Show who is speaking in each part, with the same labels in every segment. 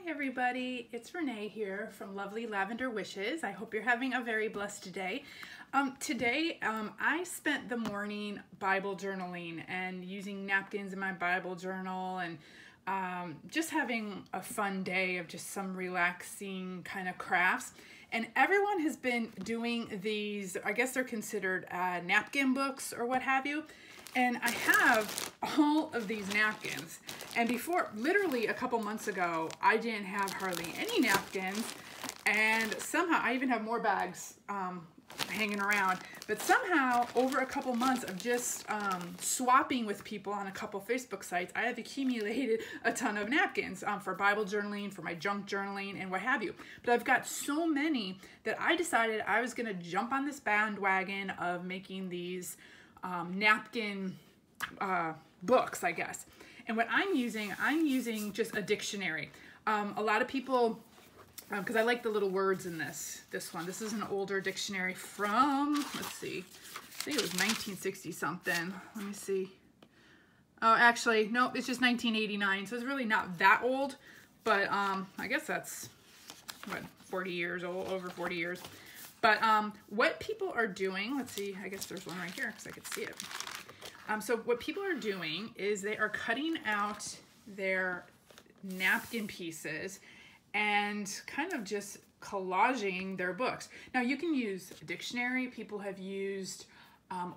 Speaker 1: Hi everybody, it's Renee here from Lovely Lavender Wishes. I hope you're having a very blessed day. Today I spent the morning Bible journaling and using napkins in my Bible journal and just having a fun day of just some relaxing kind of crafts. And everyone has been doing these, I guess they're considered napkin books or what have you. And I have all of these napkins. And before, literally a couple months ago, I didn't have hardly any napkins. And somehow, I even have more bags hanging around. But somehow, over a couple months of just swapping with people on a couple Facebook sites, I have accumulated a ton of napkins for Bible journaling, for my junk journaling, and what have you. But I've got so many that I decided I was gonna jump on this bandwagon of making these napkin books, I guess. And what I'm using just a dictionary. A lot of people, because I like the little words in this one. This is an older dictionary from, let's see, I think it was 1960 something. Let me see. Oh, actually, no, it's just 1989. So it's really not that old, but I guess that's, what, 40 years old, over 40 years. But what people are doing, let's see, I guess there's one right here because I could see it. So what people are doing is they are cutting out their napkin pieces and kind of just collaging their books. Now you can use a dictionary, people have used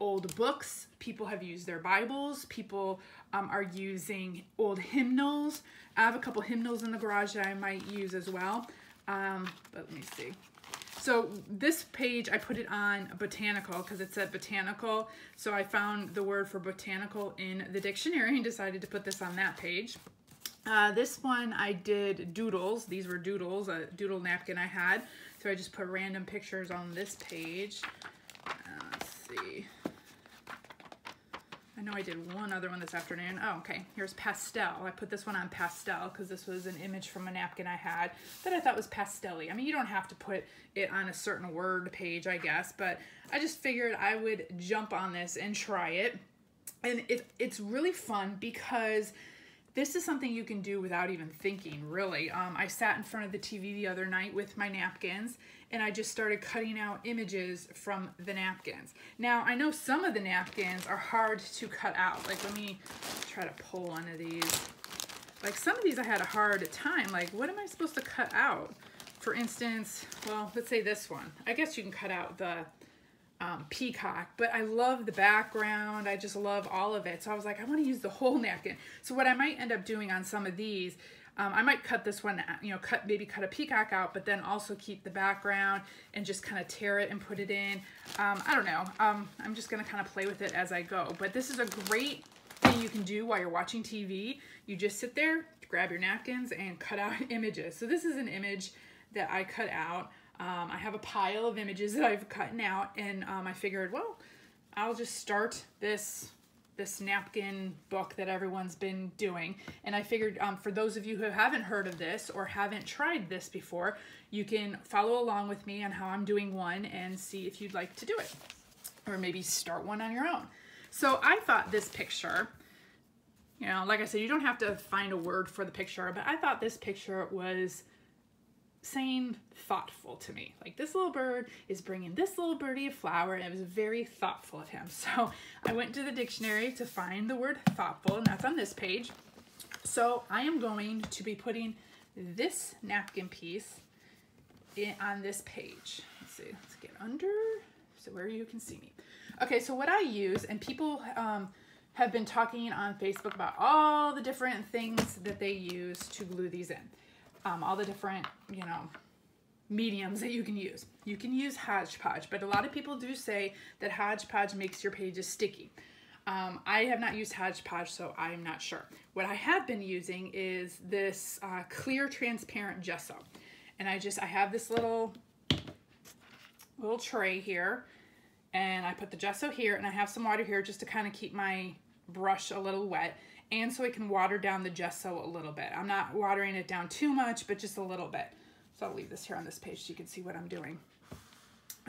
Speaker 1: old books, people have used their Bibles, people are using old hymnals. I have a couple hymnals in the garage that I might use as well, but let me see. So this page, I put it on botanical because it said botanical. So I found the word for botanical in the dictionary and decided to put this on that page. This one I did doodles. These were doodles, a doodle napkin I had. So I just put random pictures on this page. Let's see. I know I did one other one this afternoon. Oh, okay. Here's pastel. I put this one on pastel because this was an image from a napkin I had that I thought was pastel-y. I mean, you don't have to put it on a certain word page, I guess, but I just figured I would jump on this and try it. And it's really fun because this is something you can do without even thinking, really. I sat in front of the TV the other night with my napkins, and I just started cutting out images from the napkins. Now, I know some of the napkins are hard to cut out. Like, let me try to pull one of these. Like, some of these I had a hard time. Like, what am I supposed to cut out? For instance, well, let's say this one. I guess you can cut out the peacock, but I love the background. I just love all of it. So I was like, I want to use the whole napkin. So what I might end up doing on some of these, I might cut this one, maybe cut a peacock out, but then also keep the background and just kind of tear it and put it in. I don't know. I'm just going to kind of play with it as I go. But this is a great thing you can do while you're watching TV. You just sit there, grab your napkins, and cut out images. So this is an image that I cut out. I have a pile of images that I've cut out, and I figured, well, I'll just start this napkin book that everyone's been doing. And I figured for those of you who haven't heard of this or haven't tried this before, you can follow along with me on how I'm doing one and see if you'd like to do it, or maybe start one on your own. So I thought this picture, like I said, you don't have to find a word for the picture, but I thought this picture was saying thoughtful to me. Like, this little bird is bringing this little birdie a flower, and it was very thoughtful of him. So I went to the dictionary to find the word thoughtful, and that's on this page. So I am going to be putting this napkin piece on this page. Let's see, let's get under so where you can see me. Okay, so what I use, and people have been talking on Facebook about all the different things that they use to glue these in. All the different, mediums that you can use. You can use hodgepodge, but a lot of people do say that hodgepodge makes your pages sticky. I have not used hodgepodge, so I'm not sure. What I have been using is this clear transparent gesso. And I have this little tray here, and I put the gesso here, and I have some water here just to kind of keep my brush a little wet, and so I can water down the gesso a little bit. I'm not watering it down too much, but just a little bit. So I'll leave this here on this page so you can see what I'm doing.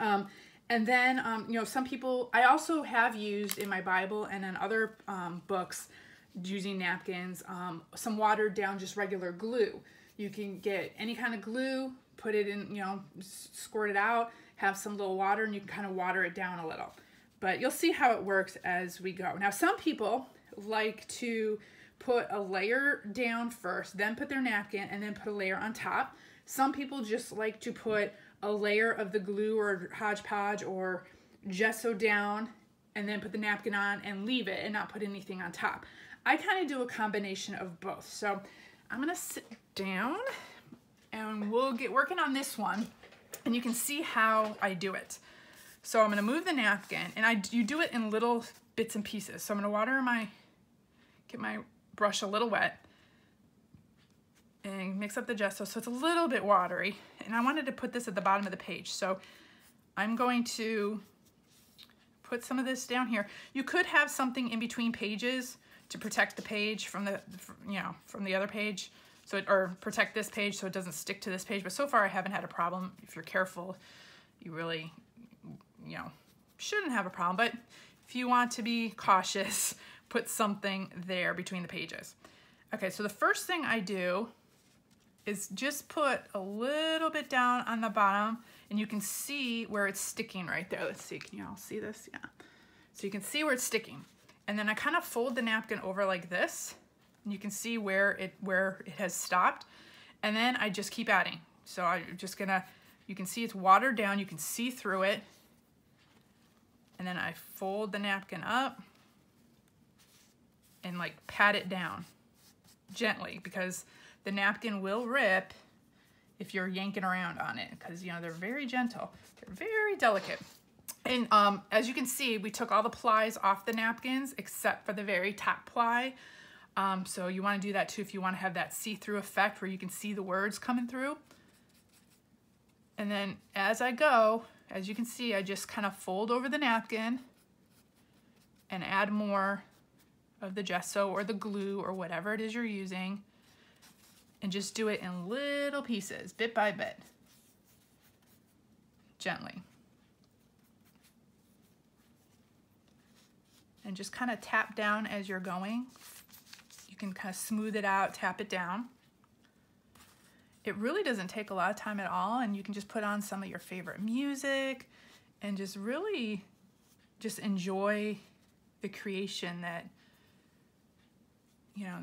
Speaker 1: And then, some people, I also have used in my Bible and in other books using napkins, some watered down just regular glue. You can get any kind of glue, put it in, you know, squirt it out, have some little water, and you can kind of water it down a little. But you'll see how it works as we go. Now, some people like to put a layer down first, then put their napkin, and then put a layer on top. Some people just like to put a layer of the glue or hodgepodge or gesso down and then put the napkin on and leave it and not put anything on top. I kind of do a combination of both. So I'm gonna sit down and we'll get working on this one, and you can see how I do it. So I'm gonna move the napkin, and you do it in little bits and pieces. So I'm gonna get my brush a little wet and mix up the gesso so it's a little bit watery. And I wanted to put this at the bottom of the page. So I'm going to put some of this down here. You could have something in between pages to protect the page from the other page, or protect this page so it doesn't stick to this page. But so far I haven't had a problem. If you're careful, you really, shouldn't have a problem. But if you want to be cautious, put something there between the pages. Okay, so the first thing I do is just put a little bit down on the bottom, and you can see where it's sticking right there. Let's see, can you all see this? Yeah. So you can see where it's sticking. And then I kind of fold the napkin over like this, and you can see where it has stopped. And then I just keep adding. So I'm just gonna, you can see it's watered down, you can see through it. And then I fold the napkin up and like pat it down gently, because the napkin will rip if you're yanking around on it, because they're very gentle, they're very delicate. And as you can see, we took all the plies off the napkins except for the very top ply. So you want to do that too if you want to have that see-through effect where you can see the words coming through. And then as I go, as you can see, I just kind of fold over the napkin and add more of the gesso or the glue or whatever it is you're using, and just do it in little pieces, bit by bit, gently. And just kind of tap down as you're going. You can kind of smooth it out, tap it down. It really doesn't take a lot of time at all, and you can just put on some of your favorite music and just really just enjoy the creation that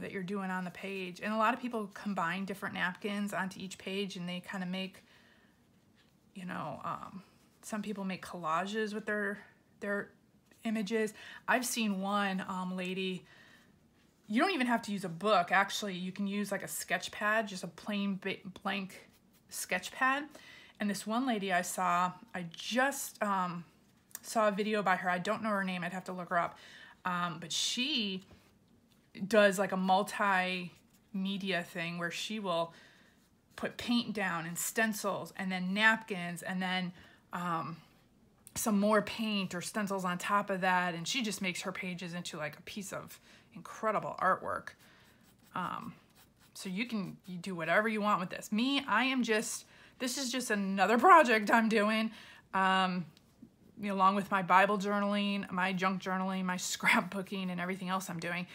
Speaker 1: that you're doing on the page. And a lot of people combine different napkins onto each page, and they kind of make, some people make collages with their images. I've seen one lady, you don't even have to use a book. Actually, you can use like a sketch pad, just a plain blank sketch pad. And this one lady I saw, I just saw a video by her. I don't know her name. I'd have to look her up. But she does like a multimedia thing where she will put paint down and stencils and then napkins and then some more paint or stencils on top of that, and she just makes her pages into like a piece of incredible artwork. So you do whatever you want with this. Me, this is just another project I'm doing, along with my Bible journaling, my junk journaling, my scrapbooking, and everything else I'm doing.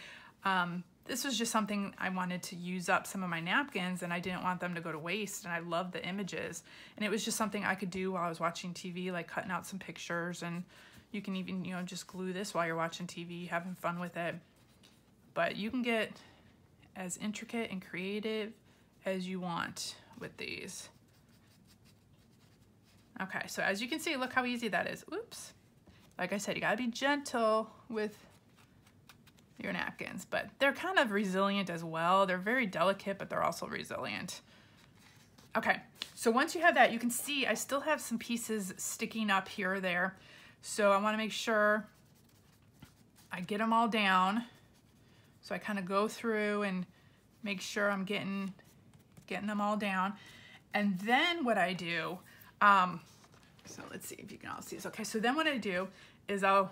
Speaker 1: This was just something I wanted to use up some of my napkins, and I didn't want them to go to waste, and I love the images. And it was just something I could do while I was watching TV, like cutting out some pictures, and you can even, just glue this while you're watching TV, having fun with it. But you can get as intricate and creative as you want with these. Okay, so as you can see, look how easy that is. Oops. Like I said, you gotta be gentle with your napkins, but they're kind of resilient as well. They're very delicate, but they're also resilient. Okay, so once you have that, you can see I still have some pieces sticking up here or there. So I wanna make sure I get them all down. So I kind of go through and make sure I'm getting them all down. And then what I do, so let's see if you can all see this. Okay, so then what I do is I'll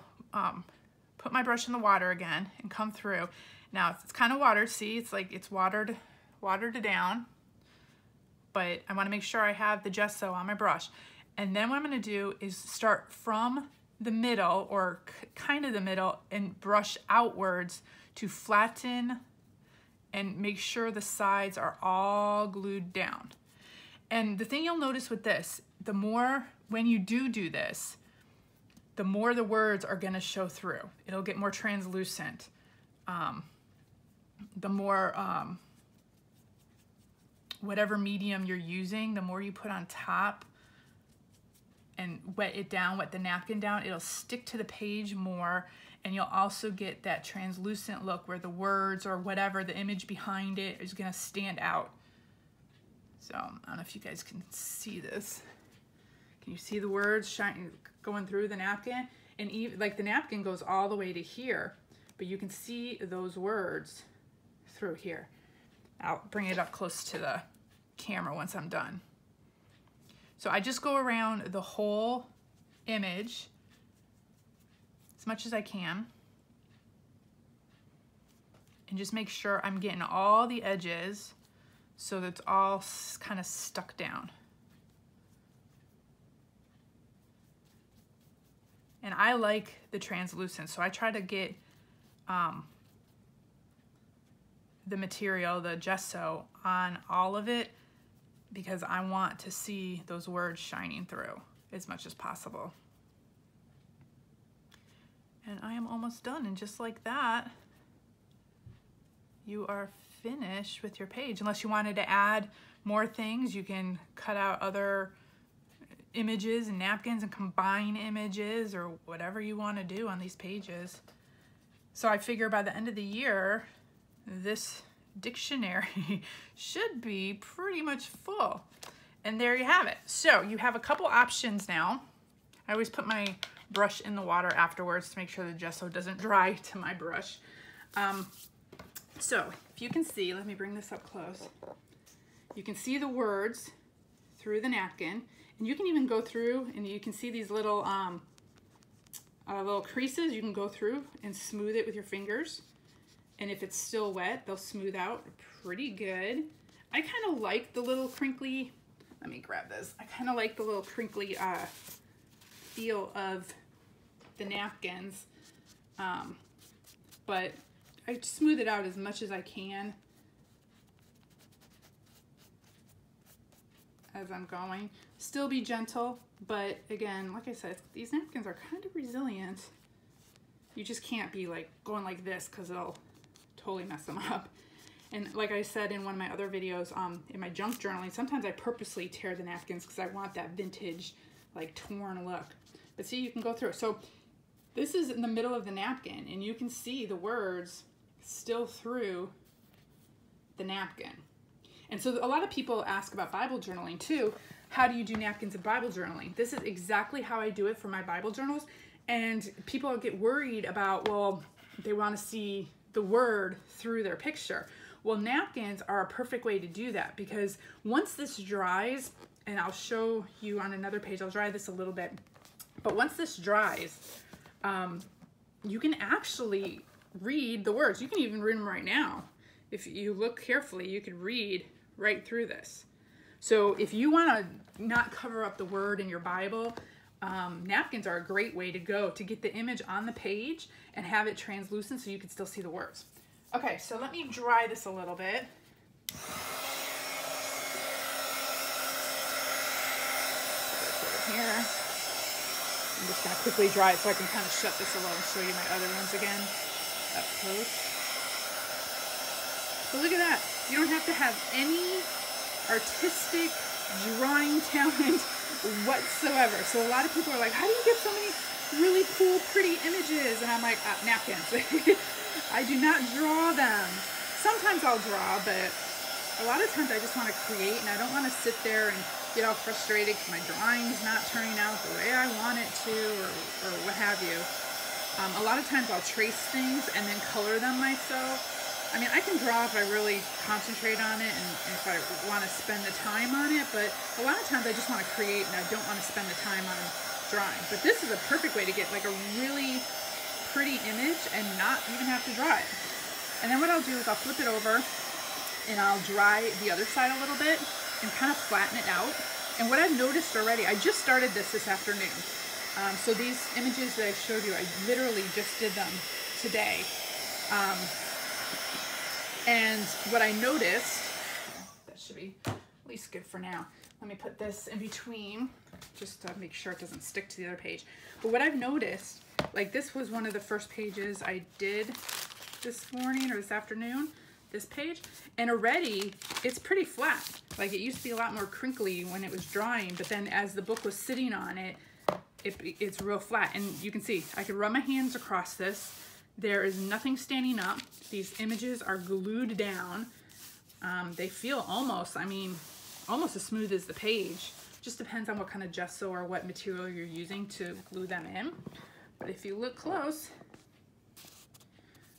Speaker 1: put my brush in the water again and come through. Now it's kind of watered, see, it's like it's watered down, but I want to make sure I have the gesso on my brush. And then what I'm going to do is start from the middle, or kind of the middle, and brush outwards to flatten and make sure the sides are all glued down. And the thing you'll notice with this, the more, when you do this, the more the words are gonna show through. It'll get more translucent. The more, whatever medium you're using, the more you put on top and wet it down, wet the napkin down, it'll stick to the page more, and you'll also get that translucent look where the words or whatever, the image behind it is gonna stand out. So, I don't know if you guys can see this. Can you see the words shining, going through the napkin? And even, like, the napkin goes all the way to here, but you can see those words through here. I'll bring it up close to the camera once I'm done. So I just go around the whole image as much as I can and just make sure I'm getting all the edges so that it's all kind of stuck down. And I like the translucent, so I try to get the material, the gesso, on all of it because I want to see those words shining through as much as possible. And I am almost done, and just like that, you are finished with your page. Unless you wanted to add more things, you can cut out other images and napkins and combine images or whatever you want to do on these pages. So I figure by the end of the year, this dictionary should be pretty much full. And there you have it. So you have a couple options now. I always put my brush in the water afterwards to make sure the gesso doesn't dry to my brush. So if you can see, let me bring this up close. You can see the words through the napkin, and you can even go through and you can see these little little creases. You can go through and smooth it with your fingers. And if it's still wet, they'll smooth out pretty good. I kind of like the little crinkly, let me grab this. I kind of like the little crinkly feel of the napkins. But I smooth it out as much as I can as I'm going. Still be gentle, but again, like I said, these napkins are kind of resilient. You just can't be like going like this because it'll totally mess them up. And like I said in one of my other videos, in my junk journaling, sometimes I purposely tear the napkins because I want that vintage, like torn look. But see, you can go through it. So this is in the middle of the napkin, and you can see the words still through the napkin. And so a lot of people ask about Bible journaling too. How do you do napkins in Bible journaling? This is exactly how I do it for my Bible journals. And people get worried about, well, they want to see the word through their picture. Well, napkins are a perfect way to do that because once this dries, and I'll show you on another page, I'll dry this a little bit, but once this dries, you can actually read the words. You can even read them right now. If you look carefully, you can read right through this. So if you want to not cover up the word in your Bible, napkins are a great way to go to get the image on the page and have it translucent so you can still see the words. Okay, so let me dry this a little bit. Here. I'm just going to quickly dry it so I can kind of shut this alone and show you my other ones again up close. So look at that. You don't have to have any artistic drawing talent whatsoever. So a lot of people are like, how do you get so many really cool, pretty images? And I'm like, napkins. I do not draw them. Sometimes I'll draw, but a lot of times I just want to create, and I don't want to sit there and get all frustrated because my drawing's not turning out the way I want it to, or what have you. A lot of times I'll trace things and then color them myself. I mean, I can draw if I really concentrate on it and if I want to spend the time on it, but a lot of times I just want to create and I don't want to spend the time on drawing. But this is a perfect way to get like a really pretty image and not even have to draw it. And then what I'll do is I'll flip it over and I'll dry the other side a little bit and kind of flatten it out. And what I've noticed already, I just started this afternoon. So these images that I showed you, I literally just did them today. And what I noticed, that should be at least good for now. Let me put this in between just to make sure it doesn't stick to the other page. But what I've noticed, like this was one of the first pages I did this morning or this afternoon, this page, and already it's pretty flat. Like it used to be a lot more crinkly when it was drying, but then as the book was sitting on it, it's real flat. And you can see, I could run my hands across this. There is nothing standing up. These images are glued down. They feel almost, I mean, almost as smooth as the page. Just depends on what kind of gesso or what material you're using to glue them in. But if you look close,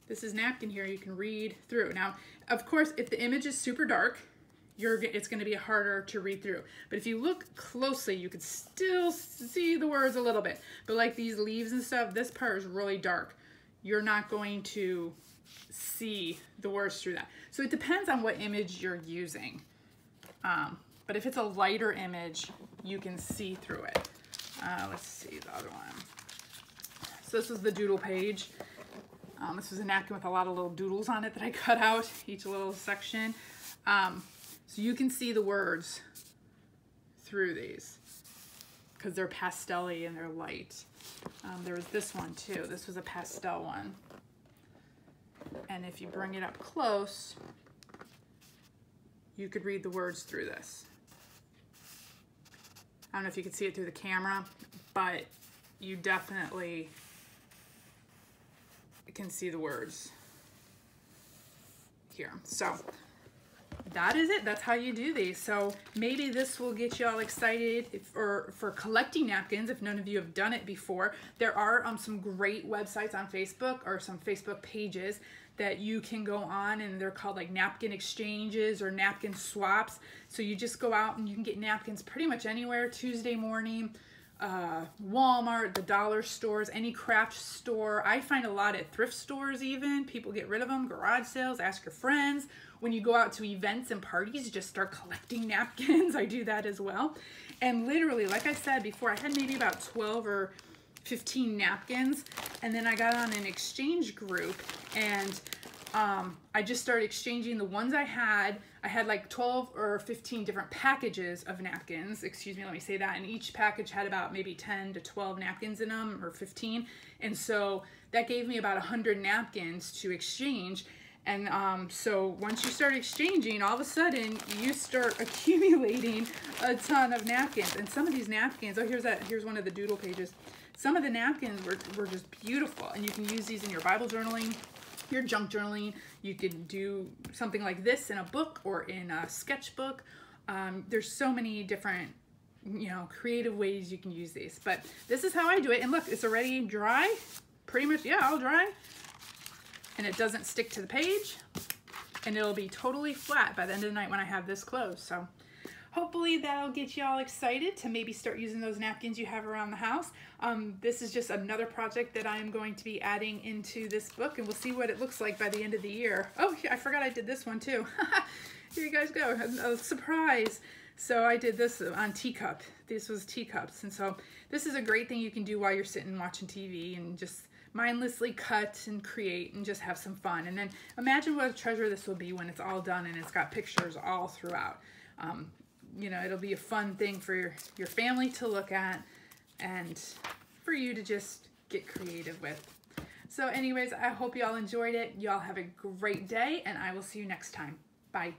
Speaker 1: this is napkin here, you can read through. Now, of course, if the image is super dark, it's going to be harder to read through. But if you look closely, you can still see the words a little bit. But like these leaves and stuff, this part is really dark. You're not going to see the words through that. So it depends on what image you're using. But if it's a lighter image, you can see through it. Let's see the other one. So this is the doodle page. This was a napkin with a lot of little doodles on it that I cut out, each little section. So you can see the words through these because they're pastel-y and they're light. There was this one too. This was a pastel one. And if you bring it up close, you could read the words through this. I don't know if you can see it through the camera, but you definitely can see the words here. So that is it. That's how you do these. So maybe this will get you all excited for collecting napkins if none of you have done it before. There are some great websites on Facebook or some Facebook pages that you can go on, and they're called like napkin exchanges or napkin swaps. So you just go out and you can get napkins pretty much anywhere. Tuesday morning, Walmart, the dollar stores, any craft store. I find a lot at thrift stores even. People get rid of them, garage sales, ask your friends. When you go out to events and parties, just start collecting napkins. I do that as well. And literally, like I said before, I had maybe about 12 or 15 napkins, and then I got on an exchange group, and I just started exchanging the ones I had. I had like 12 or 15 different packages of napkins. Excuse me, let me say that. And each package had about maybe 10 to 12 napkins in them, or 15. And so that gave me about 100 napkins to exchange. And so once you start exchanging, all of a sudden you start accumulating a ton of napkins. And some of these napkins, oh, here's one of the doodle pages. Some of the napkins were just beautiful, and you can use these in your Bible journaling, your junk journaling. You can do something like this in a book or in a sketchbook. There's so many different, creative ways you can use these. But this is how I do it. And look, it's already dry. Pretty much, yeah, all dry. And it doesn't stick to the page. And it'll be totally flat by the end of the night when I have this closed. So hopefully that'll get you all excited to maybe start using those napkins you have around the house. This is just another project that I am going to be adding into this book, and we'll see what it looks like by the end of the year. Oh, I forgot I did this one too. Here you guys go, a surprise. So I did this on teacup. This was teacups, and so this is a great thing you can do while you're sitting watching TV and just mindlessly cut and create and just have some fun. And then imagine what a treasure this will be when it's all done and it's got pictures all throughout. It'll be a fun thing for your family to look at and for you to just get creative with. So anyways, I hope you all enjoyed it. You all have a great day, and I will see you next time. Bye.